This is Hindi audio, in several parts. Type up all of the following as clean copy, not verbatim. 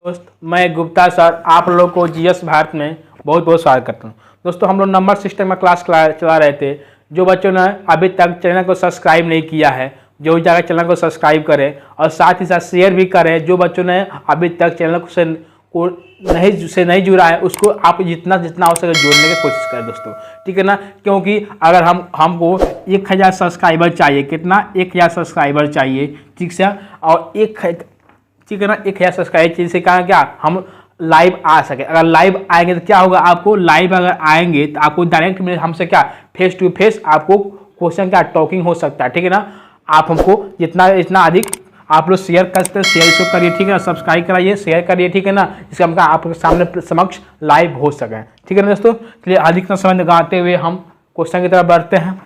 दोस्त मैं गुप्ता सर आप लोग को जीएस भारत में बहुत बहुत स्वागत करता हूँ। दोस्तों हम लोग नंबर सिस्टम में क्लास चला रहे थे। जो बच्चों ने अभी तक चैनल को सब्सक्राइब नहीं किया है जो जाकर चैनल को सब्सक्राइब करें और साथ ही साथ शेयर भी करें। जो बच्चों ने अभी तक चैनल को नहीं जुड़ा है उसको आप जितना हो सके जोड़ने की कोशिश करें दोस्तों, ठीक है ना। क्योंकि अगर हमको 1000 सब्सक्राइबर चाहिए, कितना 1000 सब्सक्राइबर चाहिए, ठीक से, और ठीक है ना 1000 सब्सक्राइब चाहिए। से कहा क्या हम लाइव आ सके। अगर लाइव आएंगे तो क्या होगा, आपको लाइव अगर आएंगे तो आपको डायरेक्ट हमसे क्या फेस टू फेस आपको क्वेश्चन क्या टॉकिंग हो सकता है, ठीक है ना। आप हमको जितना अधिक आप लोग शेयर कर सकते हैं, शेयर इसको करिए, ठीक है ना। सब्सक्राइब कराइए, शेयर करिए, ठीक है ना। इसका हम आपके सामने समक्ष लाइव हो सके, ठीक है ना दोस्तों। चलिए अधिकतम समय लगाते हुए हम क्वेश्चन की तरफ बढ़ते हैं।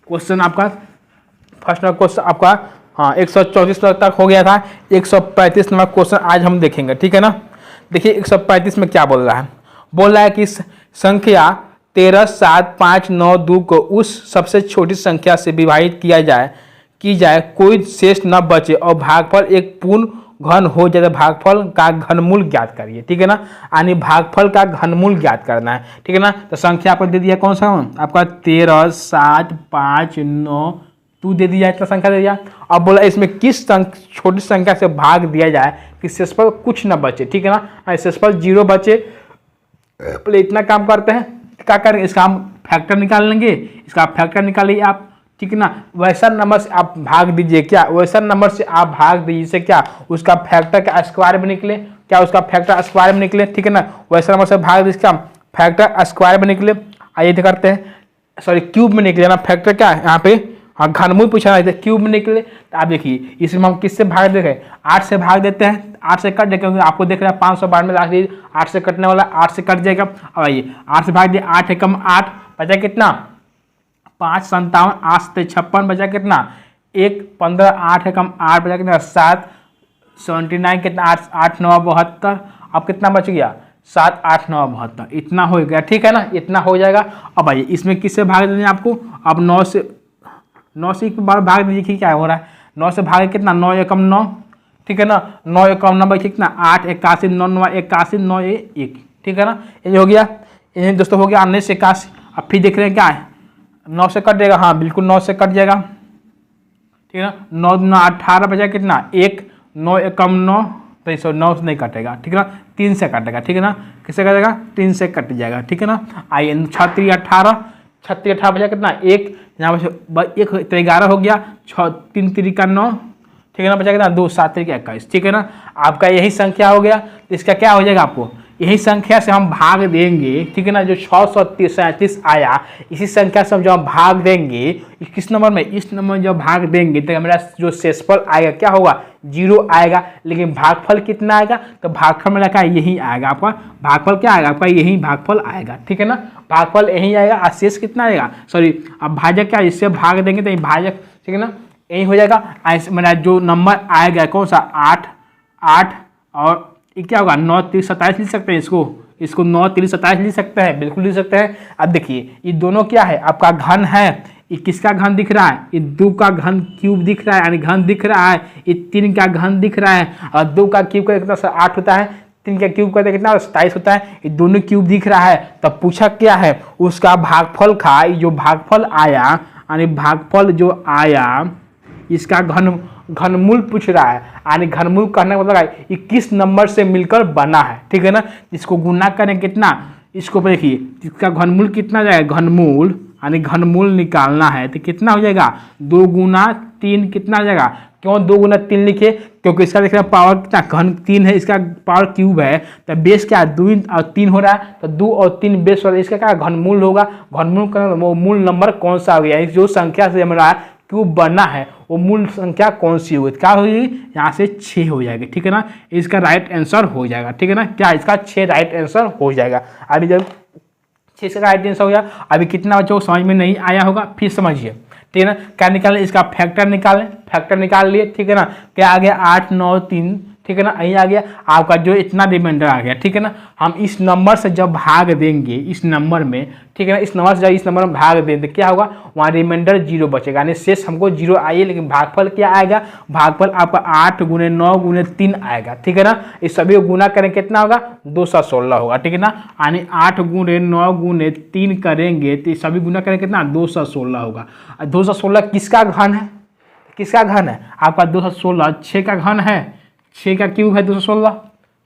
क्वेश्चन आपका फर्स्ट क्वेश्चन आपका 134 तक हो गया था। 135 नंबर क्वेश्चन आज हम देखेंगे, ठीक है ना। देखिए 135 में क्या बोल रहा है। बोल रहा है कि संख्या 13, 7, 5, 9, 2 को उस सबसे छोटी संख्या से विभाजित की जाए कोई शेष न बचे और भागफल एक पूर्ण घन हो जाए। भागफल का घनमूल ज्ञात करिए, ठीक है ना। यानी भागफल का घनमूल ज्ञात करना है, ठीक है ना। तो संख्या आपको दे दिया कौन सा आपका 13, 7, 5, 9, 2 दे दिया, इतना संख्या दे दिया। अब बोला इसमें किस छोटी संख्या से भाग दिया जाए कि शेषफल कुछ न बचे, ठीक है ना। शेषफल 0 बचे। पहले इतना काम करते हैं, क्या करेंगे, इसका हम फैक्टर निकाल लेंगे। इसका फैक्टर निकालिए आप, ठीक है ना। वैसा नंबर से आप भाग दीजिए, क्या वैसा नंबर से आप भाग दीजिए से क्या उसका फैक्टर का स्क्वायर में निकले, क्या उसका फैक्टर स्क्वायर में निकले, ठीक है ना। वैसा नंबर से भाग दीजिए क्या फैक्टर स्क्वायर में निकले। आइए करते हैं, सॉरी क्यूब में निकले ना। फैक्टर क्या है यहाँ पे, हाँ घनमूल पूछा है, क्यूब में निकले। तो आप देखिए इसमें हम किससे भाग देंगे, 8 से भाग देते हैं। 8 से कट जाएगा, क्योंकि आपको देख रहा है 592 लाख 8 से कटने वाला, 8 से कट जाएगा। अब आइए 8 से भाग दिए, 8 एकम 8 बचा कितना 5, 57, 8 से 56 बचा कितना 1, 15, 8 एकम 8 बचा कितना 7, 79 कितना 8, 9, 72। अब कितना बच गया 7, 8, 9, 72, इतना हो गया, ठीक है ना। इतना हो जाएगा। अब आइए इसमें किससे भाग देंगे आपको, अब 9 से एक बार भाग दीजिए कि क्या हो रहा है। 9 से भागे कितना 9 एकम 9, ठीक है ना। 9 एकम 9 बचे कितना 8, 81, 9, 9, 81, 9, 1, ठीक है ना। ये हो गया, ये दोस्तों हो गया 19 से 81। अब फिर देख रहे हैं क्या है 9 से कट जाएगा, हाँ बिल्कुल 9 से कट जाएगा, ठीक है ना। 9, 9, 18 बचा कितना 1, 9 एकम 9, तो इस 9 से नहीं कटेगा, ठीक है ना। 3 से कटेगा, ठीक है ना। किससे कटेगा 3 से कट जाएगा, ठीक है ना। आइए 36, 18 बचा कितना 1, यहाँ पर 1 तो 11 हो गया, 6, 3, 3 का 9, ठीक है ना। बचा कितना 2, 7, 3 का 21, ठीक है ना। आपका यही संख्या हो गया। इसका क्या हो जाएगा, आपको यही संख्या से हम भाग देंगे, ठीक है ना। जो 637 आया इसी संख्या से हम जब भाग देंगे किस नंबर में, इस नंबर में जब भाग देंगे तो हमारा जो शेषफल आएगा क्या होगा 0 आएगा। लेकिन भागफल कितना आएगा, तो भागफल में लगा यही आएगा आपका। भागफल क्या आएगा आपका, यही भागफल आएगा, ठीक है ना। भागफल यही आएगा। और शेष कितना आएगा, सॉरी अब भाजक क्या, इससे भाग देंगे तो भाजक, ठीक है ना, यही हो जाएगा। मेरा जो नंबर आएगा कौन सा 8 और ये क्या होगा 9, 3, 27 लिख सकते हैं। इसको 9, 3, 27 लिख सकते हैं, बिल्कुल लिख सकते हैं। अब देखिए ये दोनों क्या है आपका घन है। ये किसका घन दिख रहा है, ये 2 का घन क्यूब दिख रहा है, यानी घन दिख रहा है। ये 3 का घन दिख रहा है, और 2 का क्यूब का कितना 8 होता है, 3 का क्यूब का कितना 27 होता है। ये दोनों क्यूब दिख रहा है। तब पूछा क्या है उसका भागफल का, जो भागफल आया यानी भागफल जो आया इसका घनमूल पूछ रहा है। यानी घनमूल कहने का मतलब है ये किस नंबर से मिलकर बना है, ठीक है ना। इसको गुना करें कितना, इसको देखिए इसका घनमूल कितना जाएगा, घनमूल यानी घनमूल निकालना है तो कितना हो जाएगा 2 गुना 3 कितना हो जाएगा। क्यों 2 गुना 3 लिखे, क्योंकि इसका देख रहे हैं पावर कितना घन 3 है, इसका पावर क्यूब है। तो बेस क्या 2 और 3 हो रहा है, तो 2 और 3 बेस वाला इसका क्या घनमूल होगा। घनमूल का वो मूल नंबर कौन सा हो गया, जो संख्या से हमारा क्यूब बनना है वो मूल संख्या कौन सी होगी, क्या होगी यहाँ से 6 हो जाएगी, ठीक है ना। इसका राइट आंसर हो जाएगा, ठीक है ना। क्या इसका 6 राइट आंसर हो जाएगा। अभी जब 6 से राइट आंसर हो गया, अभी कितना बच्चों को समझ में नहीं आया होगा फिर समझिए, ठीक है ना। क्या निकालें, इसका फैक्टर निकालें, फैक्टर निकाल लिए, ठीक है ना। क्या आ गया 8, 9, 3, ठीक ठीक है ना, यही आ गया आपका जो इतना रिमाइंडर आ गया। ठीक है ना, हम इस नंबर से जब भाग देंगे इस नंबर में, ठीक है ना, इस नंबर से जब इस नंबर में भाग देंगे तो क्या होगा, वहाँ रिमाइंडर 0 बचेगा, यानी शेष हमको 0 आइए, लेकिन भागफल क्या आएगा, भागफल आपका 8 × 9 × 3 आएगा। ठीक है ना, इस सभी को गुना करें कितना होगा, 216 होगा। ठीक है ना, यानी 8 × 9 × 3 करेंगे तो सभी गुना करें कितना, 216 होगा। 216 किसका घन है, किसका घन है, आपका 216 6 का घन है, 6 का क्यूब है 216।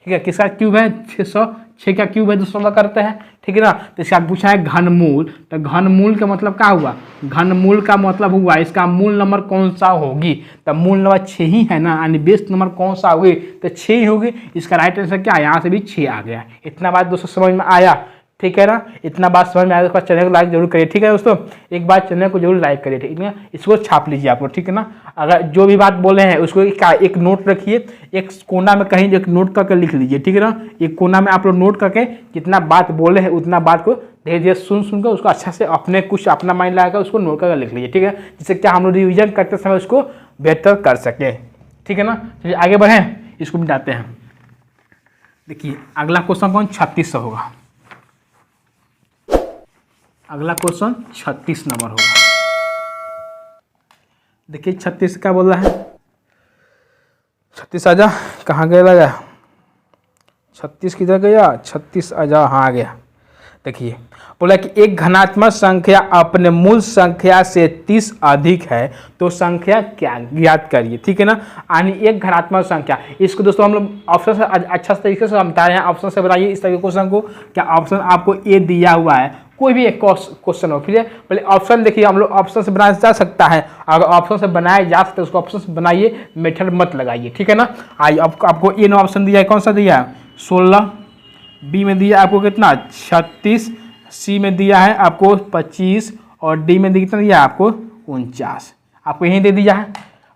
ठीक है, किसका क्यूब है, 606 का क्यूब है 216 करते हैं। ठीक है ना, तो इसका पूछा है घनमूल, तो घनमूल का मतलब क्या हुआ, घनमूल का मतलब हुआ इसका मूल नंबर कौन सा होगी, तो मूल नंबर 6 ही है ना, यानी बेस नंबर कौन सा होगी, तो 6 ही होगी। इसका राइट आंसर क्या है, यहाँ से भी 6 आ गया। इतना बात दोस्तों समझ में आया, ठीक है ना, इतना बात समझ में आया तो चैनल को लाइक जरूर करिए। ठीक है दोस्तों, एक बार चैनल को जरूर लाइक करिए। ठीक है, इसको छाप लीजिए आप लोग। ठीक है ना, अगर जो भी बात बोले हैं उसको एक नोट रखिए, एक कोना में कहीं एक नोट करके लिख लीजिए। ठीक है ना, एक कोना में आप लोग नोट करके जितना बात बोले हैं उतना बात को धीरे धीरे सुन कर उसको अच्छा से अपने कुछ अपना माइंड लगाकर उसको नोट करके लिख लीजिए। ठीक है, जिससे क्या हम लोग रिविजन करते समय उसको बेहतर कर सके। ठीक है ना, चलिए आगे बढ़ें, इसको मिटाते हैं। देखिए अगला क्वेश्चन कौन, 36 से होगा। अगला क्वेश्चन 36 नंबर होगा। देखिए 36 क्या बोल रहा है, 36 आजा, कहाँ गया लगा, 36 किधर गया, 36 आजा, हाँ आ गया। देखिए बोला कि एक धनात्मक संख्या अपने मूल संख्या से 30 अधिक है तो संख्या क्या ज्ञात करिए। ठीक है ना, यानी एक धनात्मक संख्या, इसको दोस्तों हम लोग ऑप्शन से अच्छा तरीके से समझा रहे हैं। ऑप्शन से बनाइए इस तरह के क्वेश्चन को, क्या ऑप्शन आपको ए दिया हुआ है, कोई भी एक क्वेश्चन हो, फिर पहले ऑप्शन देखिए, हम लोग ऑप्शन से बनाया जा सकता है, अगर ऑप्शन से बनाया जा सकता है उसको ऑप्शन से बनाइए, मेथड मत लगाइए। ठीक है ना, आइए आपको ए ने ऑप्शन दिया है, कौन सा दिया है, 16, बी में दिया आपको कितना, 36, सी में दिया है आपको 25 और डी में कितना दिया है आपको 49, आपको यही दे दिया है।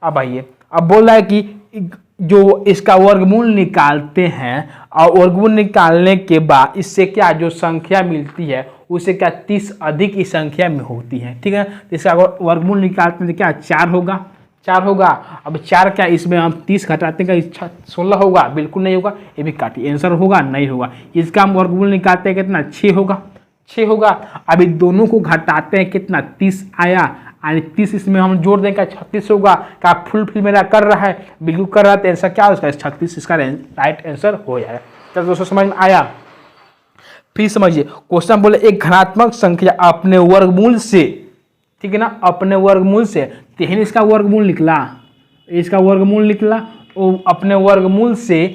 अब आइए, अब बोल रहा है कि जो इसका वर्गमूल निकालते हैं और वर्गमूल निकालने के बाद इससे क्या जो संख्या मिलती है उससे क्या 30 अधिक इस संख्या में होती है। ठीक है, तो इसका वर्गमूल निकालते हैं तो क्या 4 होगा, 4 होगा। अब 4 क्या इसमें हम 30 घटाते हैं, 16 होगा, बिल्कुल नहीं होगा, ये भी काटिए, आंसर होगा नहीं होगा। इसका हम वर्गमूल निकालते हैं कितना, 6 होगा, 6 होगा। अभी दोनों को घटाते हैं कितना, 30 आया, यानी 30 इसमें हम जोड़ दें क्या 36 होगा। क्या फुल मेरा कर रहा है, बिल्कुल कर रहा है, तो आंसर क्या होगा 36, इसका राइट आंसर हो जाएगा। तो दोस्तों समझ में आया, फिर समझिए क्वेश्चन बोले एक धनात्मक संख्या अपने वर्गमूल से, ठीक है ना, अपने वर्गमूल से, तेहन इसका वर्गमूल निकला, इसका वर्गमूल निकला, वो अपने वर्गमूल से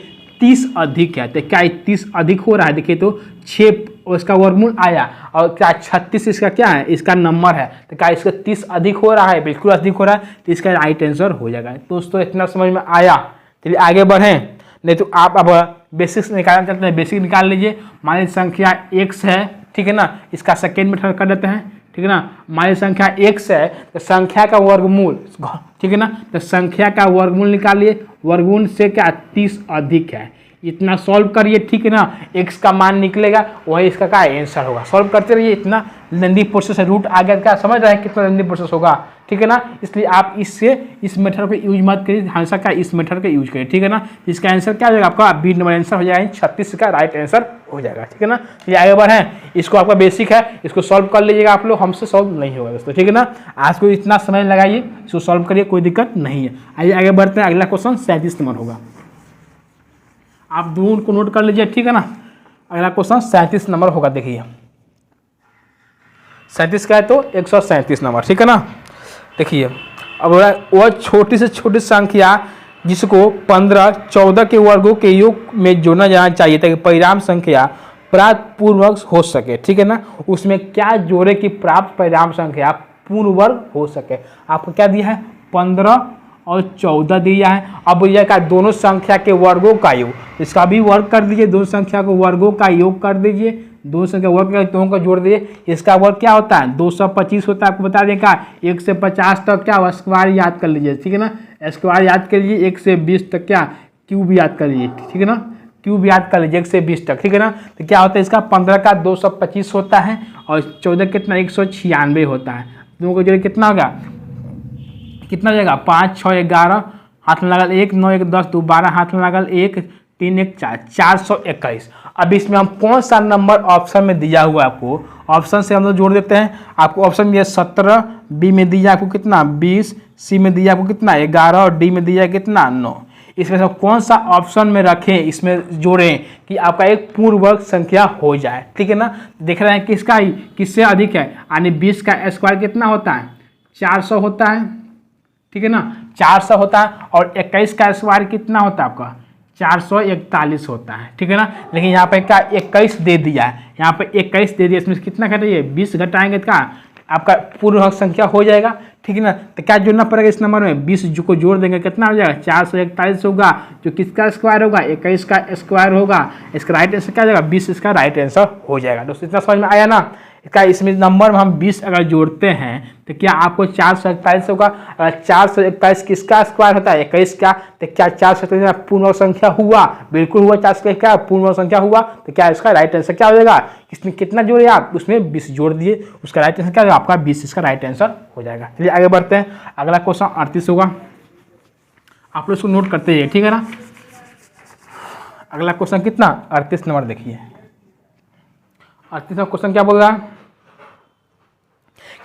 30 अधिक है, तो क्या 30 अधिक हो रहा है, देखिए तो 6 उसका वर्गमूल आया और क्या 36 इसका क्या है, इसका नंबर है, तो क्या इसका 30 अधिक हो रहा है, बिल्कुल अधिक हो रहा है, तो इसका राइट आंसर हो जाएगा। दोस्तों इतना समझ में आया, चलिए आगे बढ़ें, नहीं तो आप अब बेसिक्स निकालना चाहते हैं, बेसिक निकाल लीजिए। मान संख्या x है, ठीक है ना, इसका सेकेंड मेथड कर देते हैं, ठीक है ना, मान संख्या x है तो संख्या का वर्गमूल, ठीक है ना, तो संख्या का वर्गमूल निकालिए, वर्गमूल से क्या 30 अधिक है, इतना सॉल्व करिए, ठीक है ना, x का मान निकलेगा वही इसका क्या आंसर होगा। सॉल्व करते रहिए, इतना लेंदी प्रोसेस है, रूट आ गया, क्या समझ रहे हैं कितना लेंदी प्रोसेस होगा, ठीक है ना, इसलिए आप इस मेथड को यूज मत करिए, हमेशा क्या इस मेथड का यूज करिए, ठीक है ना। इसका आंसर क्या हो जाएगा आपका, बी नंबर आंसर हो जाएगा, 36 का राइट आंसर हो जाएगा, ठीक है ना। ये आगे बढ़ें, इसको आपका बेसिक है, इसको सॉल्व कर लीजिएगा आप लोग, हमसे सॉल्व नहीं होगा दोस्तों, ठीक है ना। आज को इतना समय लगाइए, इसको सॉल्व करिए, कोई दिक्कत नहीं है। आइए आगे बढ़ते हैं, अगला क्वेश्चन 37 नंबर होगा, आप दोनों को नोट कर लीजिए, ठीक है ना। अगला क्वेश्चन 37 नंबर होगा, देखिए 37 का है तो 137 नंबर, ठीक है ना। देखिए अब वह छोटी से छोटी संख्या जिसको 15, 14 के वर्गों के योग में जोड़ना जाना चाहिए ताकि परिणाम संख्या प्राप्त पूर्ण वर्ग हो सके, ठीक है ना। उसमें क्या जोड़े कि प्राप्त परिणाम संख्या पूर्ण वर्ग हो सके। आपको क्या दिया है, 15 और 14 दिया है। अब यह का दोनों संख्या के वर्गों का योग, इसका भी वर्ग कर दीजिए, दोनों संख्या को वर्गों का योग कर दीजिए, दोनों संख्या वर्ग का दोनों का जोड़ दीजिए। इसका वर्ग क्या होता है, 225 होता है, आपको बता दें का 1 से 50 तक क्या स्क्वायर याद कर लीजिए, ठीक है ना, स्क्वायर याद कर लीजिए, 1 से 20 तक क्या क्यूब याद कर लीजिए, ठीक है ना, क्यूब याद कर लीजिए 1 से 20 तक, ठीक है ना। तो क्या होता है इसका 15 का 225 होता है और 14 कितना 196 होता है, दोनों का जोड़ कितना होगा, कितना हो जाएगा 5, 6, 11, हाथ में लागल 1, 9 1 10 2 12, हाथ में लागल 1 3 1 4, 421। अब इसमें हम कौन सा नंबर ऑप्शन में दिया हुआ है आपको, ऑप्शन से हम लोग जोड़ देते हैं। आपको ऑप्शन में 17, बी में दिया आपको कितना 20, सी में दिया आपको कितना 11 और डी में दिया कितना 9। इसमें से कौन सा ऑप्शन में रखें, इसमें जोड़ें कि आपका एक पूर्ण वर्ग संख्या हो जाए। ठीक है ना, देख रहे हैं किसका ही किससे अधिक है, यानी 20 का स्क्वायर कितना होता है 400 होता है। ठीक है ना, 400 होता है, और 21 का स्क्वायर कितना होता है आपका 441 होता है। ठीक है ना, लेकिन यहाँ पे क्या 21 दे दिया है, यहाँ पे 21 दे दिया, इसमें कितना घटाइए 20 घटाएंगे तो क्या आपका पूर्ण वर्ग संख्या हो जाएगा। ठीक है ना, तो क्या जोड़ना पड़ेगा इस नंबर में 20 जो को जोड़ देंगे कितना हो जाएगा 441 होगा, जो किसका स्क्वायर होगा 21 का स्क्वायर होगा। इसका राइट आंसर क्या हो जाएगा 20, इसका राइट आंसर हो जाएगा। दोस्तों इतना समझ में आया ना। इसका इसमें नंबर में हम 20 अगर जोड़ते हैं तो क्या आपको 441 होगा। अगर 441 किसका स्क्वायर होता है 21 का, तो क्या 441 पूर्ण वर्ग संख्या हुआ, बिल्कुल हुआ 441 क्या पूर्ण वर्ग संख्या हुआ। तो क्या इसका राइट आंसर क्या हो जाएगा, इसमें कितना जोड़े आप उसमें 20 जोड़ दिए, उसका राइट आंसर क्या होगा आपका 20, इसका राइट आंसर हो जाएगा। चलिए आगे बढ़ते हैं, अगला क्वेश्चन 38 होगा, आप लोग इसको नोट करते हैं। ठीक है ना, अगला क्वेश्चन कितना 38 नंबर देखिए। 38वां क्वेश्चन क्या बोल रहा है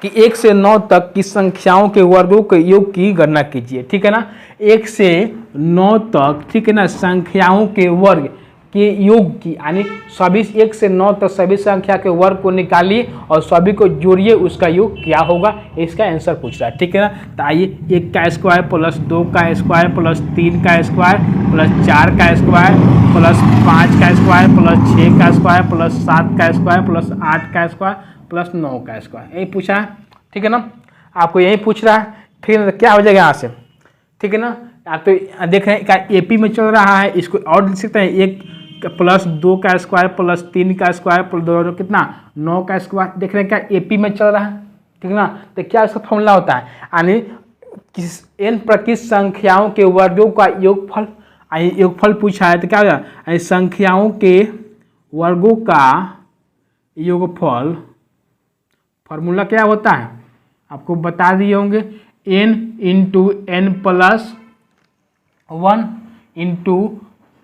कि 1 से 9 तक की संख्याओं के वर्गों के योग की गणना कीजिए। ठीक है ना, 1 से 9 तक, ठीक है ना, संख्याओं के वर्ग के योग की, यानी सभी 1 से 9 तक सभी संख्या के वर्ग को निकालिए और सभी को जोड़िए, उसका योग क्या होगा, इसका आंसर पूछ रहा है। ठीक है ना, तो आइए 1 का स्क्वायर प्लस 2 का स्क्वायर प्लस 3 का स्क्वायर प्लस 4 का स्क्वायर प्लस 5 का स्क्वायर प्लस 6 का स्क्वायर प्लस 7 का स्क्वायर प्लस 8 का स्क्वायर प्लस 9 का स्क्वायर, यही पूछा है। ठीक है ना, आपको यही पूछ रहा है। ठीक है ना, तो क्या हो जाएगा यहाँ से। ठीक है ना, आप तो देख रहे हैं क्या एपी में चल रहा है, इसको और लिख सकते हैं 1 प्लस 2 का स्क्वायर प्लस 3 का स्क्वायर प्लस 2 कितना 9 का स्क्वायर, देख रहे हैं क्या एपी में चल रहा है। ठीक है ना, तो क्या इसका फॉर्मूला होता है, यानी किस n प्रकृत संख्याओं के वर्गों का योगफल, योगफल पूछा है तो क्या होगा संख्याओं के वर्गों का योगफल, फॉर्मूला क्या होता है आपको बता दिए होंगे, n into n plus 1 into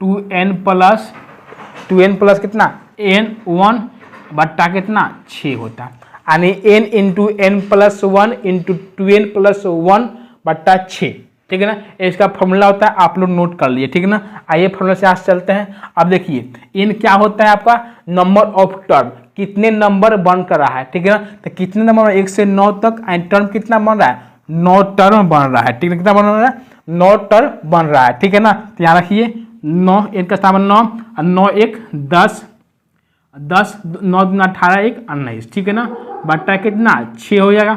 2n plus कितना n1 बट्टा कितना 6 होता है, यानी n into n plus 1 into 2n plus 1 बट्टा 6। ठीक है ना, इसका फॉर्मूला होता है, आप लोग नोट कर लिए। ठीक है ना, आइए फॉर्मूला से आज चलते हैं। अब देखिए n क्या होता है आपका नंबर ऑफ टर्म, कितने नंबर बन कर रहा है। ठीक है ना, तो कितने नंबर 1 से 9 तक टर्म कितना बन रहा है 9 टर्म बन रहा है। ठीक है, कितना बन रहा है 9 टर्म बन रहा है। ठीक है ना, तो यहाँ रखिए 9 1 का स्थान 9 और 9 1 10 10 9 दूना 18 1 19। ठीक है ना, बट्टा कितना 6 हो जाएगा,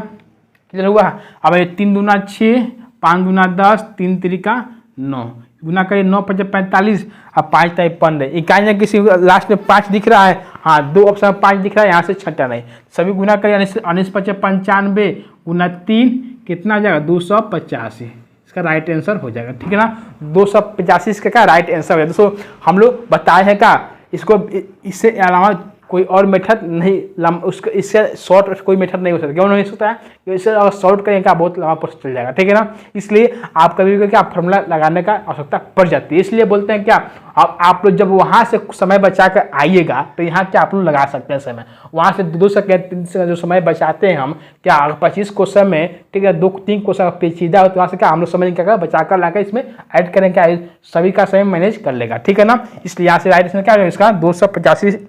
कितना हुआ। अब ये 3 दूना 6 5 दूना 10 3 3 9 गुना करिए 9 5 45 अब 5 टाइप 15 इकाई किसी लास्ट में 5 दिख रहा है, हाँ 2 ऑप्शन में 5 दिख रहा है, यहाँ से छठा नहीं, सभी गुना करिए 19 5 95 गुना 3 कितना आ जाएगा 285, इसका राइट आंसर हो जाएगा। ठीक है ना, 285 इसका क्या राइट आंसर है। दोस्तों हम लोग बताए हैं क्या इसको, इससे अलावा कोई और मेथड नहीं, उसका इससे शॉर्ट कोई मेथड नहीं हो सकता। क्यों नहीं हो सकता है, क्योंकि इससे अगर शॉर्ट करेंगे क्या बहुत लंबा प्रोसेस चल जाएगा। ठीक है ना, इसलिए आप कभी भी क्या फॉर्मूला लगाने का आवश्यकता पड़ जाती है। इसलिए बोलते हैं क्या आप लोग जब वहाँ से समय बचा कर आइएगा तो यहाँ क्या आप लोग लगा सकते हैं समय, वहाँ से 2 सेकंड 3 सेकंड जो समय बचाते हैं हम क्या 25 क्वेश्चन में, ठीक है 2-3 क्वेश्चन पेचीदा हो तो वहाँ से क्या हम लोग समय क्या बचा कर लाकर इसमें ऐड करें, क्या सभी का समय मैनेज कर लेगा। ठीक है ना, इसलिए यहाँ से राइट इसमें क्या है इसका 285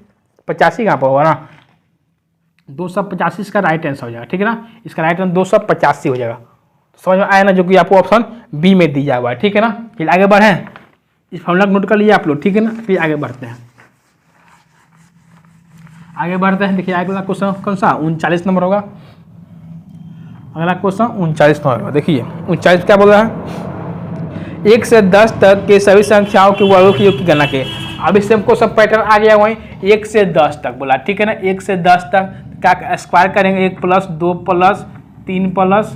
कहाँ पर होगा ना 285 इसका राइट आंसर हो जाएगा। ठीक है ना, इसका राइट आंसर 285 हो जाएगा। तो समझ में आया ना, जो कि आपको ऑप्शन बी में दिया हुआ है। ठीक है ना, फिर आगे बढ़ें, इस फॉर्मूला को नोट कर लिए आप लोग। ठीक है ना, फिर आगे बढ़ते हैं, आगे बढ़ते हैं। देखिए अगला क्वेश्चन कौन सा 39 नंबर होगा, अगला क्वेश्चन 39 नंबर होगा। देखिए 39 क्या बोल रहा है 1 से 10 तक के सभी संख्याओं के वर्गों की योग की गणना के। अब इससे हमको सब पैटर्न आ गया वहीं 1 से 10 तक बोला। ठीक है ना, 1 से 10 तक का स्क्वायर करेंगे 1 प्लस 2 प्लस 3 प्लस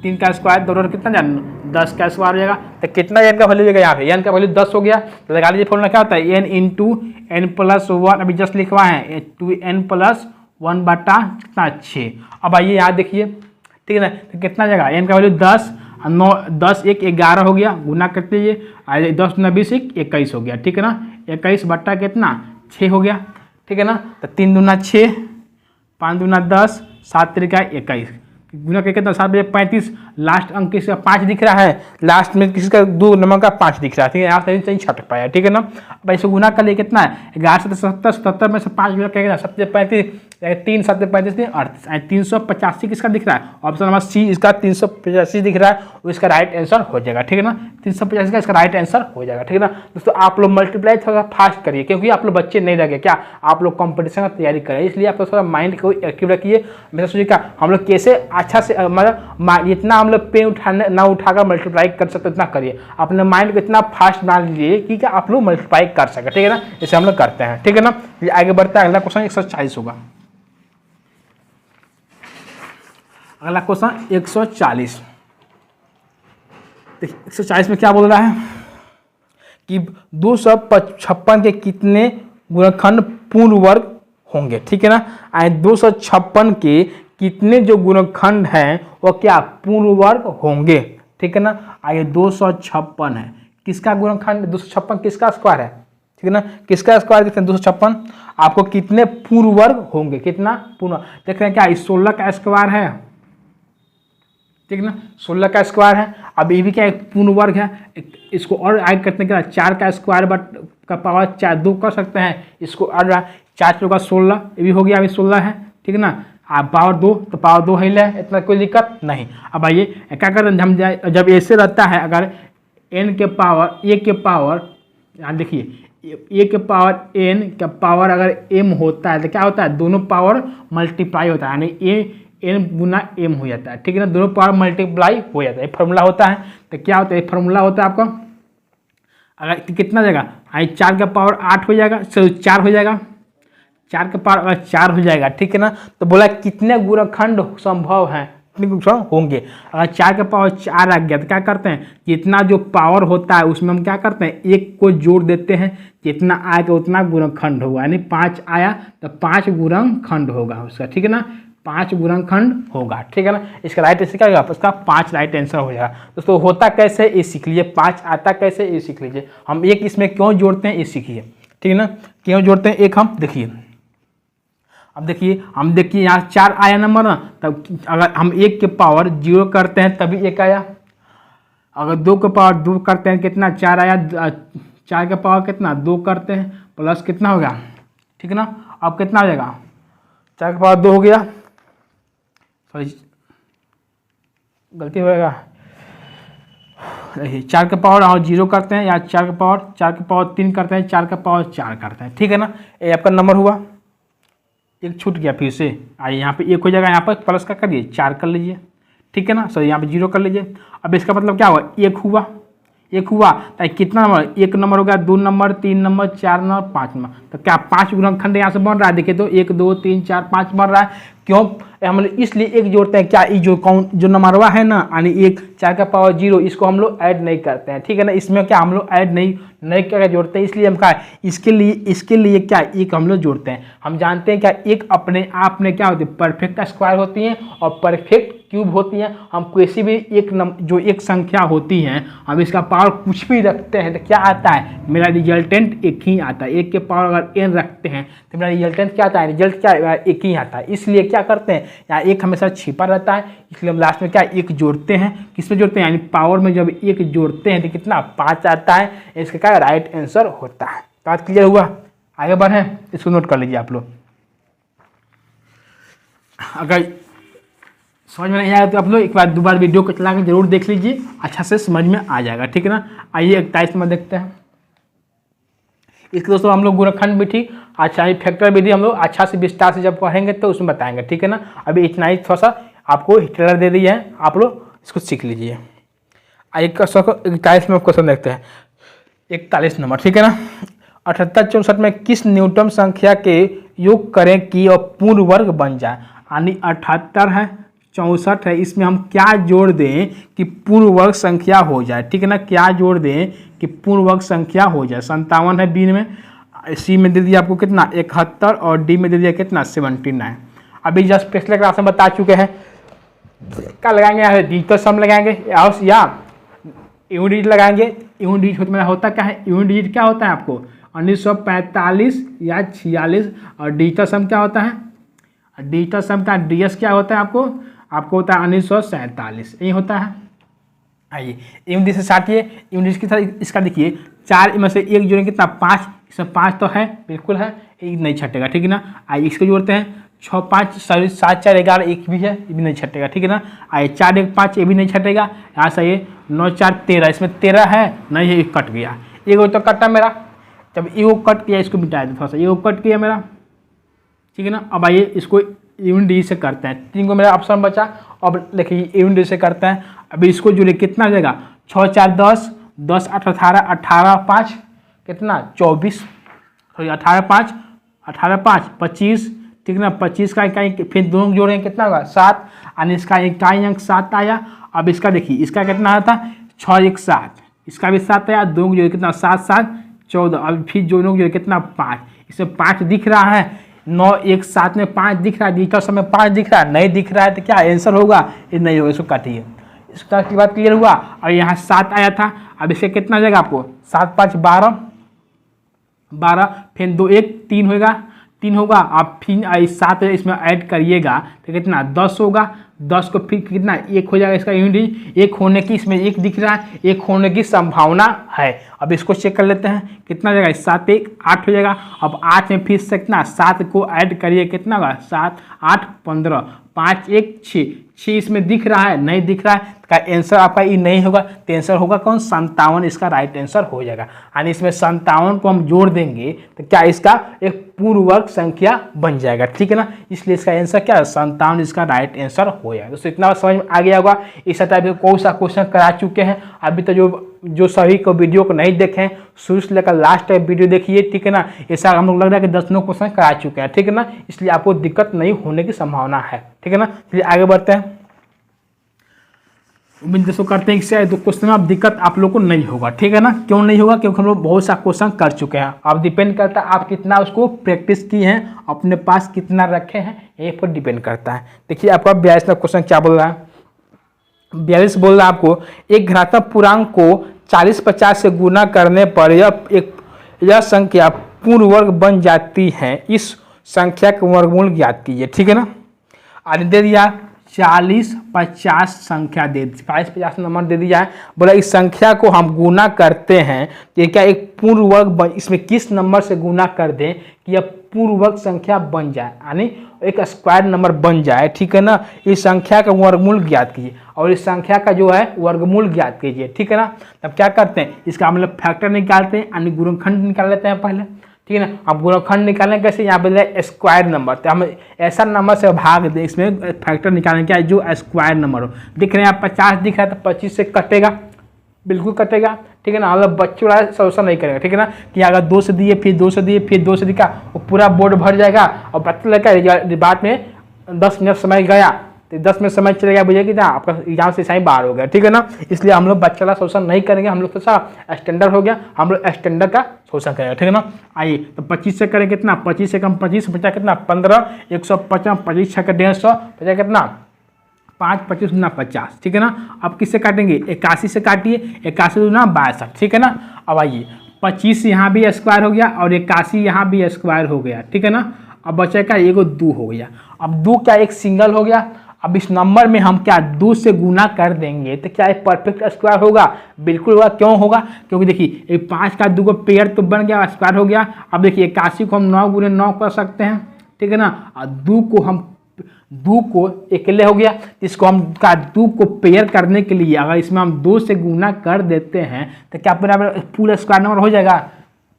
3 का स्क्वायर दोनों कितना जान 10 का स्क्वायर हो जाएगा। तो कितना n का वैल्यू जाएगा यहाँ पे n का वैल्यू 10 हो गया। तो लगा लीजिए फॉर्मूला क्या होता है n इंटू n प्लस 1 अभी जस्ट लिखवा है 2n प्लस 1 बटा कितना 6। अब आइए यहाँ देखिए, ठीक है ना, तो कितना जाएगा n का वैल्यू 10 9 10 1 11 हो गया, गुना करते लीजिए, 10 दूना 20 21 हो गया, ठीक है ना। 21 बट्टा कितना 6 हो गया, ठीक है ना। तो 3 दूना 6, 5 दूना 10, 7 त्रिका 21, गुना करके कितना 7 बजे 35, लास्ट अंक किसका 5 दिख रहा है, लास्ट में किसका 2 नंबर का 5 दिख रहा है, ठीक है। यहाँ सही छटक पाया, ठीक है ना। अब इसको गुना कर लिए कितना है 11 से 70, 77 में से 5 गुना करेगा 7 35, 3 7 35 38, 385 किसका दिख रहा है, ऑप्शन नंबर सी इसका 385 दिख रहा है, वो इसका राइट आंसर हो जाएगा, ठीक है ना। 385 का इसका राइट आंसर हो जाएगा, ठीक है ना। दोस्तों आप लोग मल्टीप्लाई थोड़ा फास्ट करिए, क्योंकि आप लोग बच्चे नहीं लगे क्या, आप लोग कंपटीशन की तैयारी करें, इसलिए आप लोग थोड़ा माइंड को एक्टिव रखिए। मेरा सोचिए क्या हम लोग कैसे अच्छा से मतलब इतना हम लोग पेन उठाने ना उठाकर मल्टीप्लाई कर सकते इतना करिए, अपने माइंड को इतना फास्ट बना लीजिए कि क्या आप लोग मल्टीप्लाई कर सके, ठीक है ना। इसे हम लोग करते हैं, ठीक है ना। आगे बढ़ते हैं, अगला क्वेश्चन 140 होगा। अगला क्वेश्चन 140, 140 में क्या बोल रहा है कि 256 के कितने गुणनखंड पूर्ण वर्ग होंगे, ठीक है ना। 256 के कितने जो गुणनखंड हैं वो क्या पूर्ण वर्ग होंगे, ठीक है ना। आइए 256 है, किसका गुणनखंड 256 किसका स्क्वायर है, ठीक है ना, किसका स्क्वायर कितने 256, आपको कितने पूर्ण वर्ग होंगे, कितना पूर्ण, देख रहे हैं क्या 16 का स्क्वायर है, ठीक है ना, 16 का स्क्वायर है। अब ये भी क्या एक पूर्ण वर्ग है, इसको और आगे करते हैं क्या 4 का स्क्वायर बट का पावर 4 2 कर सकते हैं, इसको और 4 का 16, ये भी हो गया, अभी 16 है, ठीक है ना। आप पावर 2 तो पावर 2 है, इतना कोई दिक्कत नहीं। अब आइए क्या करते हैं हम जब ऐसे रहता है, अगर n के पावर a के पावर, यहाँ देखिए a के पावर n का पावर अगर m होता है तो क्या होता है, दोनों पावर मल्टीप्लाई होता है, यानी n गुना m हो जाता है, ठीक है ना, दोनों पावर मल्टीप्लाई हो जाता है, फॉर्मूला होता है। तो क्या होता है फॉर्मूला होता है आपका, अगर कितना जाएगा 4 का पावर 8 हो जाएगा, 4 हो जाएगा, 4 का पावर अगर 4 हो जाएगा, ठीक है ना। तो बोला कितने गुणनखंड संभव हैं, कितने गुणनखंड होंगे। अगर 4 का पावर 4 आ गया तो क्या करते हैं, जितना जो पावर होता है उसमें हम क्या करते हैं एक को जोड़ देते हैं, जितना आएगा उतना गुणनखंड होगा, यानी 5 आया तो 5 गुणनखंड होगा उसका, ठीक है ना, 5 गुणनखंड होगा, ठीक है ना। इसका राइट आंसर क्या होगा, इसका 5 राइट आंसर हो जाएगा। दोस्तों होता कैसे ये सीख लीजिए, 5 आता कैसे ये सीख लीजिए, हम एक इसमें क्यों जोड़ते हैं ये सीखिए, ठीक है ना, क्यों जोड़ते हैं एक हम देखिए। अब देखिए यहाँ 4 आया नंबर ना, तब अगर हम 1 के पावर 0 करते हैं तभी 1 आया, अगर 2 के पावर 2 करते हैं कितना 4 आया, 4 के पावर कितना 2 करते हैं प्लस कितना हो गया, ठीक है ना। अब कितना हो जाएगा 4 के पावर 2 हो गया, सॉरी गलती होएगा, 4 के पावर और 0 करते हैं या 4 के पावर 3 करते हैं, 4 के पावर 4 करते हैं, ठीक है ना। ये आपका नंबर हुआ, एक छूट गया फिर से, आइए यहाँ पे 1 हो जाएगा, यहाँ पर प्लस का करिए 4 कर लीजिए, ठीक है ना, सॉरी यहाँ पे 0 कर लीजिए। अब इसका मतलब क्या हुआ 1 हुआ, 1 हुआ तो कितना नंबर 1 नंबर हो गया, 2 नंबर 3 नंबर 4 नंबर 5 नंबर, तो क्या 5 गुणनखंड यहाँ से बन रहा है, देखिए तो 1 2 3 4 5 बन रहा है, क्यों हम लोग इसलिए एक जोड़ते हैं, क्या जो नंबरवा है ना, यानी 1 4 का पावर 0 इसको हम लोग ऐड नहीं करते हैं, ठीक है ना, इसमें क्या हम लोग ऐड नहीं क्या जोड़ते हैं, इसलिए हम क्या इसके लिए क्या एक हम लोग जोड़ते हैं। हम जानते हैं क्या एक अपने आप में क्या होती है परफेक्ट स्क्वायर होती हैं और परफेक्ट क्यूब होती हैं। हम किसी भी जो एक संख्या होती है हम इसका पावर कुछ भी रखते हैं तो क्या आता है, मेरा रिजल्टेंट एक ही आता है। 1 के पावर अगर n रखते हैं तो मेरा रिजल्टेंट क्या आता है, रिजल्ट क्या एक ही आता है। इसलिए क्या करते हैं यहाँ 1 हमेशा छिपा रहता है, इसलिए हम लास्ट में क्या 1 जोड़ते हैं, किसमें जोड़ते हैं, यानी पावर में जब 1 जोड़ते हैं तो कितना 5 आता है, इसका क्या राइट आंसर होता है। बात क्लियर हुआ, आगे बढ़ें, इसको नोट कर लीजिए आप लोग। अगर समझ में नहीं आया तो आप लोग एक बार दोबारा वीडियो को चला के जरूर देख लीजिए, अच्छा से समझ में आ जाएगा, ठीक है ना। आइए 21 में देखते हैं। इसके दोस्तों हम लोग गुणनखंड भी ठीक अच्छा ही फैक्टर विधि हम लोग अच्छा से विस्तार से जब पढ़ेंगे तो उसमें बताएंगे, ठीक है ना। अभी इतना ही थोड़ा सा आपको ट्रेलर दे दिया है, आप लोग इसको सीख लीजिए। आइए 21 में क्वेश्चन देखते हैं, 41 नंबर, ठीक है ना। 78 64 में किस न्यूनतम संख्या के योग करें कि और पूर्ण वर्ग बन जाए, यानी 78 है 64 है, इसमें हम क्या जोड़ दें कि पूर्ण वर्ग संख्या हो जाए, ठीक है ना। क्या जोड़ दें कि पूर्ण वर्ग संख्या हो जाए। 57 है बी में, सी में दे दिया आपको कितना 71 और डी में दे दिया कितना 79। अभी जस्ट पिछले क्लास में बता चुके हैं क्या लगाएंगे, यहाँ डिजिटल सम लगाएंगे या यूनिट डिजिट लगाएंगे। यूनिट डिजिट मेरा होता क्या है, यूनिट डिजिट क्या होता है आपको 1945 या 46, और डिजिटल सम क्या होता है, डिजिटल सम का डीएस क्या होता है आपको होता है 1947, यही होता है। आइए यूनिट से साटिए, यूनिट की तरह इसका देखिए 4 में से एक जोड़ेंगे कितना 5, इसमें 5 तो है बिल्कुल है, एक नहीं छटेगा, ठीक है ना। आइए इसको जोड़ते हैं 6 5 7 4 11, एक भी है ये भी नहीं छटेगा, ठीक है ना। आइए 4 1 5 ये भी नहीं छटेगा, यहाँ से ये 9 4 13, इसमें 13 है नहीं है, एक कट गया, एगो तो कटा मेरा, जब एगो कट किया इसको मिटा दे थोड़ा सा, एगो कट किया मेरा, ठीक है ना। अब आइए इसको यूनिट डी से करते हैं, 3 को मेरा ऑप्शन बचा, अब देखिए यूनिट डी से करते हैं। अभी इसको जोड़िए कितना हो जाएगा 6 4 10, 10 8 18, 18 5 कितना 24, सॉरी 18 5 25, ठीक है ना। 25 का इकाई फिर दोनों जोड़ेंगे कितना होगा 7, यानी इसका इकाई अंक 7 आया। अब इसका देखिए इसका कितना आया था 6 1 7, इसका भी 7 आया, दोनों जोड़े कितना 7 7 14, अब फिर दोनों जोड़े कितना 5, इसमें 5 दिख रहा है, 9 1 7 में 5 दिख रहा है, डिजिटल सम में 5 दिख रहा है, नहीं दिख रहा है तो क्या आंसर होगा, ये नहीं होगा, इसको काटिए। इसका की बात क्लियर हुआ। और यहाँ 7 आया था, अब इससे कितना हो जाएगा आपको 7 5 12, फिर 2 1 3 होगा, आप फिर 7 इसमें ऐड करिएगा तो कितना 10 होगा, 10 को फिर कितना 1 हो जाएगा, इसका यूनिट 1 होने की, इसमें 1 दिख रहा है, 1 होने की संभावना है। अब इसको चेक कर लेते हैं कितना हो जाएगा 7 1 8 हो जाएगा। अब 8 में फिर से कितना 7 को ऐड करिए, कितना होगा 7 8 15, 5 1 6 इसमें दिख रहा है, नहीं दिख रहा है का आंसर आपका ये नहीं होगा, तो आंसर होगा कौन 57, इसका राइट आंसर हो जाएगा। यानी इसमें 57 को हम जोड़ देंगे तो क्या इसका एक पूर्ण वर्ग संख्या बन जाएगा, ठीक है ना। इसलिए इसका आंसर क्या है 57, इसका राइट आंसर हो जाएगा। तो इतना समझ में आ गया होगा। इस टाइप के कौन सा क्वेश्चन करा चुके हैं अभी तो जो सभी को वीडियो को नहीं देखें शुरू से लेकर लास्ट तक वीडियो देखिए, ठीक है ना। ऐसा हम लोग लग रहा है कि 10 क्वेश्चन करा चुके हैं, ठीक है ना। इसलिए आपको दिक्कत नहीं होने की संभावना है, ठीक है ना। चलिए आगे बढ़ते हैं। उम्मीद दोस्तों करते हैं कि शायद क्वेश्चन में आप दिक्कत आप लोग को नहीं होगा, ठीक है ना। क्यों नहीं होगा, क्योंकि हम लोग बहुत सा क्वेश्चन कर चुके हैं। आप डिपेंड करता है आप कितना उसको प्रैक्टिस की हैं, अपने पास कितना रखे हैं, ये पर डिपेंड करता है। देखिए आपका 42वां क्वेश्चन क्या बोल रहा है, 42 बोल रहा है आपको एक घनात्मक पूर्णांक को 40-50 से गुना करने पर यह संख्या पूर्ण वर्ग बन जाती है, इस संख्या का वर्गमूल ज्ञात कीजिए, ठीक है ना। आगे दे दिया 40-50 संख्या दे दी, 40-50 नंबर दे दिया है, बोला इस संख्या को हम गुना करते हैं कि क्या एक पूर्ण वर्ग बन, इसमें किस नंबर से गुना कर दें कि यह पूर्ण वर्ग संख्या बन जाए, यानी एक स्क्वायर नंबर बन जाए, ठीक है ना। इस संख्या का वर्गमूल ज्ञात कीजिए और इस संख्या का जो है वर्गमूल ज्ञात कीजिए, ठीक है ना। तब क्या करते हैं इसका मतलब फैक्टर निकालते हैं, यानी गुणनखंड निकाल लेते हैं पहले, ठीक है ना। अब गुणनखंड निकालने कैसे, यहाँ पे स्क्वायर नंबर, तो हम ऐसा नंबर से भाग दें, इसमें फैक्टर निकालने क्या है जो स्क्वायर नंबर हो। दिख रहे हैं आप 50 दिख रहा है तो 25 से कटेगा, बिल्कुल कटेगा, ठीक है ना। मतलब बच्चों वाला सोल्यूशन नहीं करेगा, ठीक है ना। कि अगर 2 से दिए फिर 2 से दिए फिर 2 से दिखा वो पूरा बोर्ड भर जाएगा और बच्चा लड़का बाद में 10 मिनट समय गया तो 10 मिनट समय चले गया, बुझे कि ना आपका एग्जाम से सही बाहर हो गया, ठीक है ना। इसलिए हम लोग बच्चा वाला सोल्यूशन नहीं करेंगे, हम लोग तो स्टैंडर्ड हो गया, हम लोग स्टैंडर्ड का सोल्यूशन करेंगे, ठीक है ना। आइए तो 25 से करें कितना, 25 से कम 25 50 कितना 15, 150 25 6 150 50 कितना 5 25 गुना 50, ठीक है ना। अब किससे काटेंगे 81 से काटिए, 81 गुना 62, ठीक है ना। अब आइए 25 यहाँ भी स्क्वायर हो गया और 81 यहाँ भी स्क्वायर हो गया, ठीक है ना। अब बचे का एगो 2 हो गया, अब 2 क्या एक सिंगल हो गया। अब इस नंबर में हम क्या 2 से गुना कर देंगे तो क्या एक परफेक्ट स्क्वायर होगा, बिल्कुल होगा। क्यों होगा, क्योंकि देखिए 5 का 2 को पेयर तो बन गया, स्क्वायर हो गया। अब देखिए 81 को हम 9 गुने 9 कर सकते हैं, ठीक है ना। और 2 को अकेले हो गया, इसको हम का 2 को पेयर करने के लिए अगर इसमें हम 2 से गुना कर देते हैं तो क्या पूरा स्क्वायर नंबर हो जाएगा,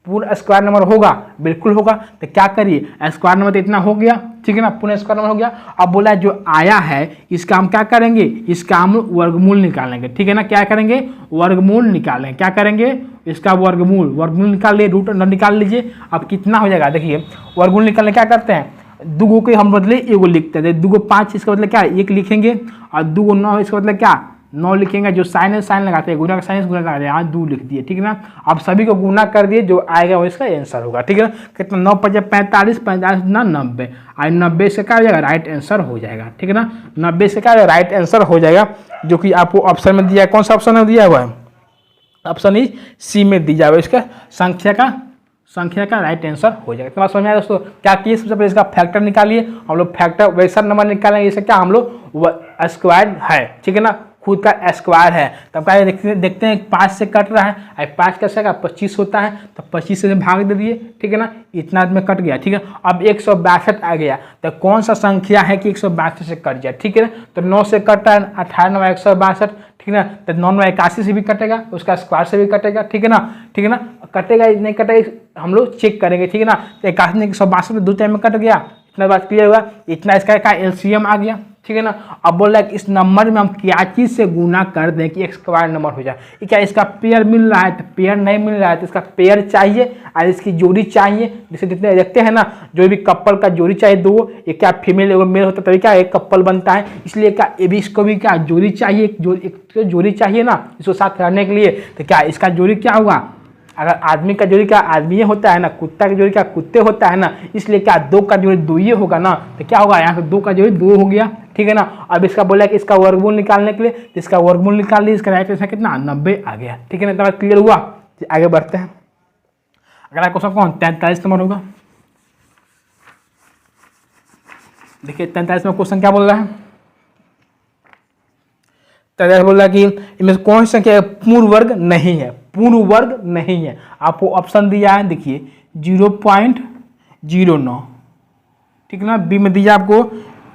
पूरा स्क्वायर नंबर होगा, बिल्कुल होगा। तो क्या करिए स्क्वायर नंबर तो इतना हो गया, ठीक है ना, पूरा स्क्वायर नंबर हो गया। अब बोला जो आया है इसका हम क्या करेंगे, इसका हम वर्गमूल निकालेंगे, ठीक है ना। क्या करेंगे वर्गमूल निकालेंगे, क्या करेंगे इसका वर्गमूल निकाल लिए, रूट निकाल लीजिए। अब कितना हो जाएगा, देखिए वर्गमूल निकालने क्या करते हैं 2 के हम बदले एगो लिखते हैं, 2 5 इसका मतलब क्या 1 लिखेंगे और 2 9 इसका मतलब क्या 9 लिखेंगे, जो साइन है साइन लगाते हैं, गुना का साइन गुना लगाते हैं, यहाँ 2 लिख दिए, ठीक है ना। अब सभी को गुना कर दिए, जो आएगा वो इसका आंसर होगा, ठीक है ना। कितना 9 × 5 = 45, 45 ना 90, और 90 से क्या हो जाएगा, राइट आंसर हो जाएगा, ठीक है ना। 90 से क्या राइट आंसर हो जाएगा, जो कि आपको ऑप्शन में दिया है। कौन सा ऑप्शन में दिया हुआ है, ऑप्शन ई सी में दिया हुआ है, इसका संख्या का राइट आंसर हो जाएगा। तुम्हारा समझ में आया दोस्तों। क्या किए, सबसे पहले इसका फैक्टर निकालिए, हम लोग फैक्टर वैसा नंबर निकालेंगे जैसे क्या हम लोग स्क्वायर है, ठीक है ना, खुद का स्क्वायर है। तब क्या देखते हैं 5 से कट रहा है, 5 कैसे का 25 होता है, तो 25 से भाग दे दिए, ठीक है ना, इतना में कट गया, ठीक है। अब 162 आ गया, तो कौन सा संख्या है कि 162 से कट जाए, ठीक है ना। तो 9 से कटा है, 18 9 162, ठीक है ना। तो 9 9 81 से भी कटेगा, उसका स्क्वायर से भी कटेगा, ठीक है ना, ठीक है ना। कटेगा नहीं कटेगा हम लोग चेक करेंगे, ठीक है ना। तो 81 ने 162 में 2 टाइम में कट गया, इतना बात क्लियर हुआ। इतना इसका एलसीएम आ गया, ठीक है ना। अब बोल रहा है कि इस नंबर में हम क्या चीज़ से गुना कर दें कि एक स्क्वायर नंबर हो जाए। क्या इसका पेयर मिल रहा है, तो पेयर नहीं मिल रहा है, तो इसका पेयर चाहिए और इसकी जोड़ी चाहिए। जैसे जितने देखते हैं ना, जो भी कपल का जोड़ी चाहिए दो, एक क्या फीमेल एगो मेल होता है, तभी क्या एक कपल बनता है। इसलिए क्या ये भी इसको भी क्या जोड़ी चाहिए, एक जोड़ी चाहिए ना इसको साथ रहने के लिए। तो क्या इसका जोड़ी क्या होगा, अगर आदमी का जोड़ी क्या आदमी होता है ना, कुत्ता का जोड़ी क्या कुत्ते होता है ना, इसलिए क्या 2 का जोड़ी 2 ही होगा ना। तो क्या होगा, यहाँ पे 2 का जोड़ी 2 हो गया, ठीक है ना। अब इसका बोला कि इसका वर्गमूल निकालने के लिए, तो इसका वर्गमूल निकाल लिया, इसका राइट आंसर कितना 90 आ गया, ठीक है ना। इतना क्लियर हुआ। आगे बढ़ते हैं। अगला क्वेश्चन कौन 43 नंबर होगा। देखिए 43 में क्वेश्चन क्या बोल रहा है, तो बोल रहा है कि इनमें कौन सी संख्या पूर्ण वर्ग नहीं है, पूर्ण वर्ग नहीं है। आपको ऑप्शन दिया है, देखिए 0.09, ठीक है ना। बी में दिया आपको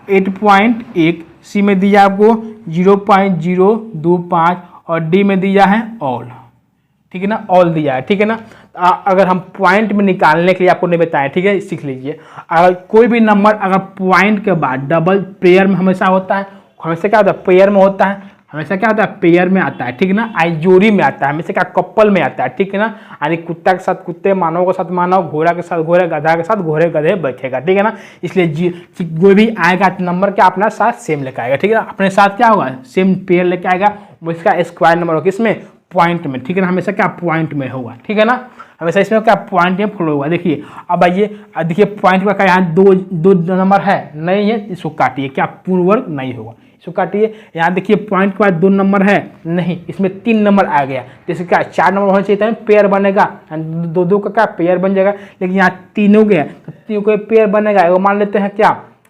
8.1, सी में दिया आपको 0.025 और डी में दिया है ऑल, ठीक है ना, ऑल दिया है, ठीक है ना। अगर हम पॉइंट में निकालने के लिए आपको नहीं बताया, ठीक है, सीख लीजिए। अगर कोई भी नंबर अगर पॉइंट के बाद डबल पेयर में हमेशा होता है, हमेशा क्या होता है पेयर में होता है, हमेशा क्या होता है पेयर में आता है, ठीक है ना। आई जोड़ी में आता है, हमेशा क्या कपल में आता है, ठीक है ना। यानी कुत्ता के साथ कुत्ते, मानव के साथ मानव, घोड़ा के साथ घोड़े, गधा के साथ घोड़े गधे बैठेगा, ठीक है ना। इसलिए कोई भी आएगा नंबर क्या अपना साथ सेम लेकर आएगा, ठीक है ना। अपने साथ क्या होगा सेम पेयर लेके आएगा, वो इसका स्क्वायर नंबर होगा, इसमें पॉइंट में, ठीक है ना, हमेशा क्या पॉइंट में होगा, ठीक है ना। हमेशा इसमें क्या पॉइंट में फ्लो होगा। देखिए अब आइए, देखिए पॉइंट का क्या यहाँ दो नंबर है नहीं है, इसको काटिए, क्या पूर्ण वर्ग नहीं होगा, इसको काटिए। यहाँ देखिए पॉइंट के बाद 2 नंबर है नहीं, इसमें 3 नंबर आ गया, जैसे क्या 4 नंबर होना चाहिए था, पेयर बनेगा, 2 का क्या पेयर बन जाएगा, लेकिन यहाँ 3 हो गया तो 3 को पेयर बनेगा। वो मान लेते हैं क्या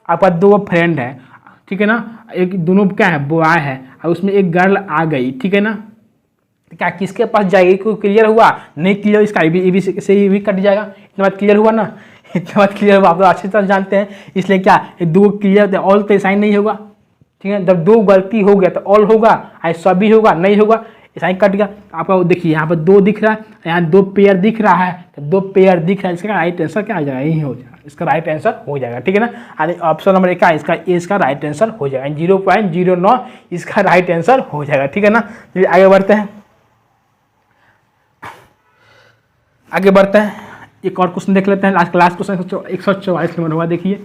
आपका 2 फ्रेंड है, ठीक है ना, एक दोनों क्या है बॉय है और उसमें एक गर्ल आ गई, ठीक है ना। क्या किसके पास जाएगी, कोई क्लियर हुआ नहीं, क्लियर इसका ये भी कट जाएगा। इतना बात क्लियर हुआ ना, इतना बात क्लियर हुआ, आप लोग अच्छी तरह जानते हैं। इसलिए क्या 2 क्लियर ऑल तो साइन नहीं होगा, ठीक है। जब 2 गलती हो गया तो ऑल होगा, सभी होगा नहीं होगा, साइन कट गया। आपका देखिए यहाँ पर 2 दिख रहा है, यहाँ 2 पेयर दिख रहा है, तो 2 पेयर दिख रहा है, इसका राइट आंसर क्या आ जाएगा, यही हो जाएगा, इसका राइट आंसर हो जाएगा, ठीक है ना। ऑप्शन नंबर 1 का इसका राइट आंसर हो जाएगा, 0.09 इसका राइट आंसर हो जाएगा, ठीक है ना। चलिए आगे बढ़ते हैं, आगे बढ़ते हैं। एक और क्वेश्चन देख लेते हैं, लास्ट क्वेश्चन 144 नंबर होगा। देखिए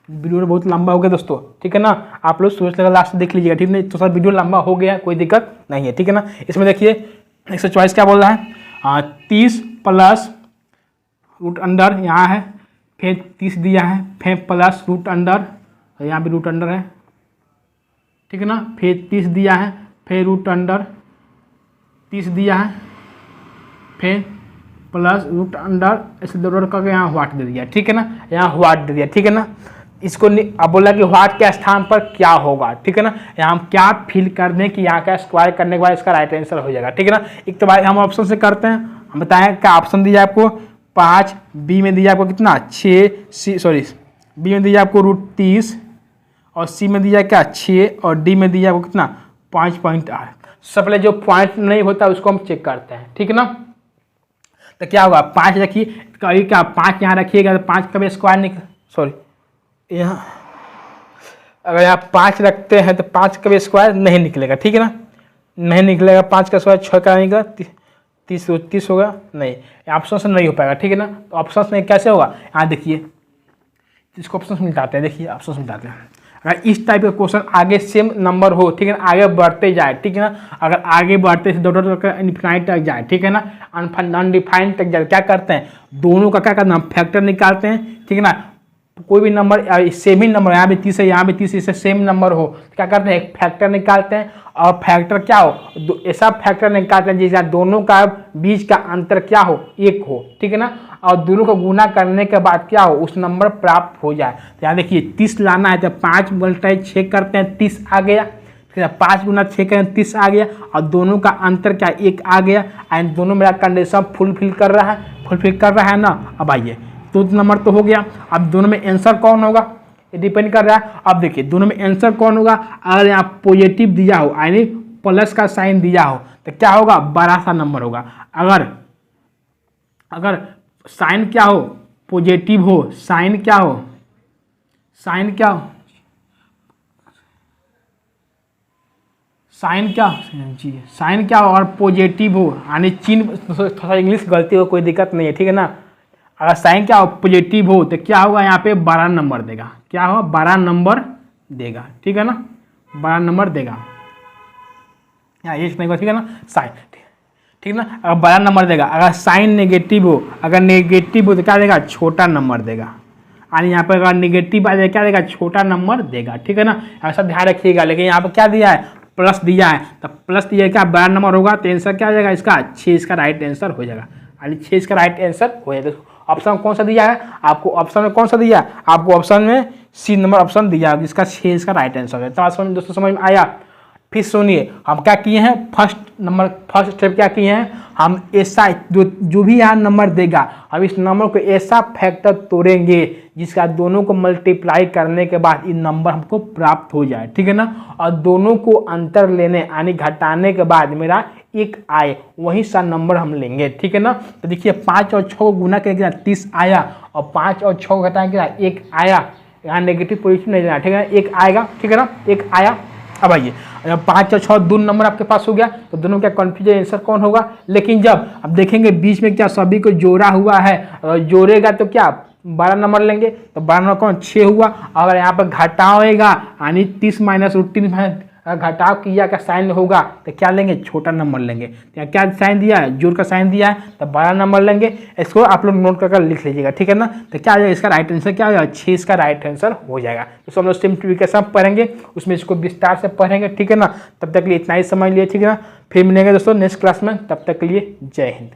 वीडियो बहुत लंबा हो गया दोस्तों, ठीक है ना, आप लोग सोच लगा लास्ट देख लीजिएगा, ठीक नहीं तो सर वीडियो लंबा हो गया कोई दिक्कत नहीं है, ठीक है ना। इसमें देखिए 144 क्या बोल रहा है, 30 प्लस रूट अंडर यहाँ है, फिर 30 दिया है, फिर प्लस रूट अंडर, यहाँ भी रूट अंडर है, ठीक है ना, फिर 30 दिया है, फिर रूट अंडर 30 दिया है, फिर प्लस रूट अंडर, ऐसे दोनों करके यहाँ व्हाट दे दिया, ठीक है ना, यहाँ व्हाट दे दिया, ठीक है ना। इसको अब बोला कि व्हाट के स्थान पर क्या होगा, ठीक है ना। यहाँ हम क्या फिल कर दें कि यहाँ का स्क्वायर करने के बाद इसका राइट आंसर हो जाएगा, ठीक है ना। एक तो भाई हम ऑप्शन से करते हैं, हम बताएं क्या ऑप्शन दिया आपको 5, बी में दिया आपको कितना 6, बी में दिया आपको √30 और सी में दिया क्या 6 और डी में दिया आपको कितना 5.8। सबसे पहले जो पॉइंट नहीं होता उसको हम चेक करते हैं, ठीक है ना। तो क्या होगा 5 रखिए, कभी क्या 5 यहाँ रखिएगा तो 5 कभी स्क्वायर यहाँ अगर यहाँ 5 रखते हैं तो 5 कभी स्क्वायर नहीं निकलेगा, ठीक है ना, नहीं निकलेगा। 5 का स्क्वायर 6 का निकलेगा, 30 होगा नहीं, ऑप्शन से नहीं हो पाएगा, ठीक है ना। तो ऑप्शन में कैसे होगा, यहाँ देखिए इसको ऑप्शन मिटाते हैं, देखिए ऑप्शन मिटाते हैं। अगर इस टाइप का क्वेश्चन आगे सेम नंबर हो, ठीक है ना, आगे बढ़ते जाए, ठीक है ना, अगर आगे बढ़ते इनफिनाइट तक जाए, ठीक है ना, अनडिफाइंड तक जाए, क्या करते हैं, दोनों का क्या करना, फैक्टर निकालते हैं, ठीक है ना, कोई भी नंबर सेम ही नंबर, यहाँ भी 30 है, यहाँ भी 30, इससे सेम नंबर हो, क्या करते हैं, एक फैक्टर निकालते हैं, और फैक्टर क्या हो, ऐसा फैक्टर निकालते हैं जिससे दोनों का बीच का अंतर क्या हो, 1 हो, ठीक है ना, और दोनों को गुना करने के बाद क्या हो, उस नंबर प्राप्त हो जाए। तो यहाँ देखिए 30 लाना है तो 5 × 6 करते हैं, 30 आ गया, ठीक है, 5 × 6 करें 30 आ गया, और दोनों का अंतर क्या, 1 आ गया, एंड दोनों मेरा कंडीशन फुलफिल कर रहा है ना। अब आइए, तो नंबर तो हो गया, अब दोनों में आंसर कौन होगा, ये डिपेंड कर रहा है। अब देखिए दोनों में आंसर कौन होगा, अगर यहाँ पॉजिटिव दिया हो, यानी प्लस का साइन दिया हो, तो क्या होगा, बड़ा सा नंबर होगा। अगर साइन क्या हो, पॉजिटिव हो, साइन क्या हो और पॉजिटिव हो, यानी चिन्ह, थोड़ा इंग्लिश गलती हो, कोई दिक्कत नहीं है, ठीक है ना। अगर साइन क्या हो, पॉजिटिव हो, तो क्या होगा, यहाँ पे बड़ा नंबर देगा, क्या होगा, बड़ा नंबर देगा, ठीक है ना, बड़ा नंबर देगा, यहाँ ये नहीं, ठीक है ना, साइन, ठीक है ना, अगर बड़ा नंबर देगा। अगर साइन नेगेटिव हो, तो क्या देगा, छोटा नंबर देगा, यानी यहाँ पर अगर नेगेटिव आ जाए क्या देगा, छोटा नंबर देगा, ठीक है ना, ऐसा ध्यान रखिएगा। लेकिन यहाँ पर क्या दिया है, प्लस दिया है, तो प्लस दिया क्या, बड़ा नंबर होगा, तो आंसर क्या हो जाएगा इसका, 6 इसका राइट आंसर हो जाएगा, यानी 6 इसका राइट आंसर हो जाएगा। ऑप्शन कौन सा दिया है आपको, ऑप्शन में कौन सा दिया है आपको, ऑप्शन में सी नंबर ऑप्शन दिया है, जिसका 6 इसका राइट आंसर है। तो दोस्तों समझ में आया। फिर सुनिए, हम क्या किए हैं, फर्स्ट स्टेप क्या किए हैं, हम ऐसा जो भी यहाँ नंबर देगा, हम इस नंबर को ऐसा फैक्टर तोड़ेंगे जिसका दोनों को मल्टीप्लाई करने के बाद ये नंबर हमको प्राप्त हो जाए, ठीक है ना, और दोनों को अंतर लेने यानी घटाने के बाद मेरा 1 आए, वही सा नंबर हम लेंगे, ठीक है ना। तो देखिए 5 और 6 को गुना करके 30 आया, और 5 और 6 को घटाएंगे 1 आया, यहाँ नेगेटिव पोजिशन नहीं लेना, ठीक है ना, 1 आएगा, ठीक है ना, 1 आया। अब आइए, जब 5 और 6 दो नंबर आपके पास हो गया, तो दोनों का कन्फ्यूजन आंसर कौन होगा। लेकिन जब अब देखेंगे बीच में क्या सभी को जोड़ा हुआ है, अगर जोड़ेगा तो क्या बड़ा नंबर लेंगे, तो बड़ा नंबर कौन, 6 हुआ। अगर यहाँ पर घटाएगा यानी 30 - रूट घटाव किया का साइन होगा, तो क्या लेंगे, छोटा नंबर लेंगे। तो क्या साइन दिया है, जोड़ का साइन दिया है, तो बड़ा नंबर लेंगे। इसको आप लोग नोट कर लिख लीजिएगा, ठीक है ना। तो क्या हो जाएगा, इसका राइट आंसर क्या हो जाएगा, 6 इसका राइट आंसर हो जाएगा। तो हम लोग सिंप्लीफिकेशन पढ़ेंगे, उसमें इसको विस्तार से पढ़ेंगे, ठीक है ना। तब तक के लिए इतना ही समझ लिए, ठीक है ना। फिर मिलेंगे दोस्तों नेक्स्ट क्लास में, तब तक के लिए जय हिंद।